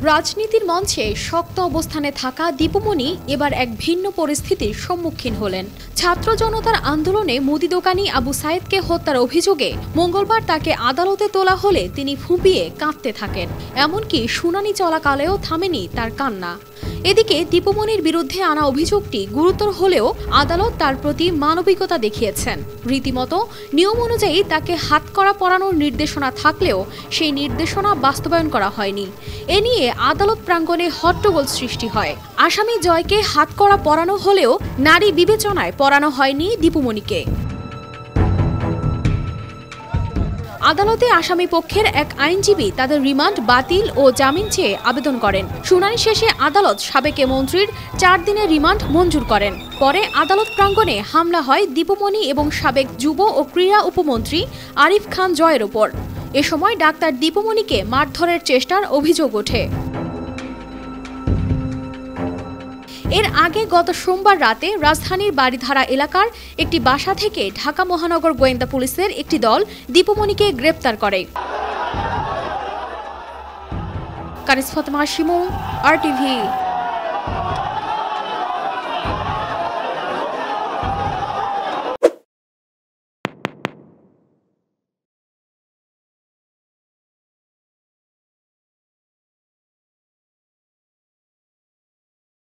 রাজনীতির মঞ্চে শক্ত অবস্থানে থাকা দীপুমণি এবার এক ভিন্ন পরিস্থিতির সম্মুখীন হলেন। ছাত্র জনতার আন্দোলনে মুদি দোকানি আবু সাইদকে হত্যার অভিযোগে মঙ্গলবার তাকে আদালতে তোলা হলে তিনি ফুঁপিয়ে কাঁদতে থাকেন। এমনকি শুনানি চলাকালেও থামেনি তার কান্না। এদিকে দীপুমণির বিরুদ্ধে আনা অভিযোগটি গুরুতর হলেও আদালত তার প্রতি মানবিকতা দেখিয়েছেন। রীতিমতো নিয়ম অনুযায়ী তাকে হাতকড়া পরানোর নির্দেশনা থাকলেও সেই নির্দেশনা বাস্তবায়ন করা হয়নি। এ নিয়ে আদালত প্রাঙ্গণে হট্টগোল সৃষ্টি হয়। আসামি জয়কে হাতকড়া পরানো হলেও নারী বিবেচনায় পরানো হয়নি দীপুমণিকে। আদালতে আসামি পক্ষের এক আইনজীবী তাদের রিমান্ড বাতিল ও জামিন চেয়ে আবেদন করেন। শুনানি শেষে আদালত সাবেক মন্ত্রীর 4 দিনের রিমান্ড মঞ্জুর করেন। পরে আদালত প্রাঙ্গণে হামলা হয় দীপুমণি এবং সাবেক যুব ও ক্রীড়া উপমন্ত্রী আরিফ খান জয়ের ওপর। এ সময় ডাক্তার দীপুমণিকে মারধরের চেষ্টার অভিযোগ ওঠে। এর আগে গত সোমবার রাতে রাজধানীর বাড়িধারা এলাকার একটি বাসা থেকে ঢাকা মহানগর গোয়েন্দা পুলিশের একটি দল দীপুমণিকে গ্রেপ্তার করে। কানিজ ফাতেমা শিমু, RTV।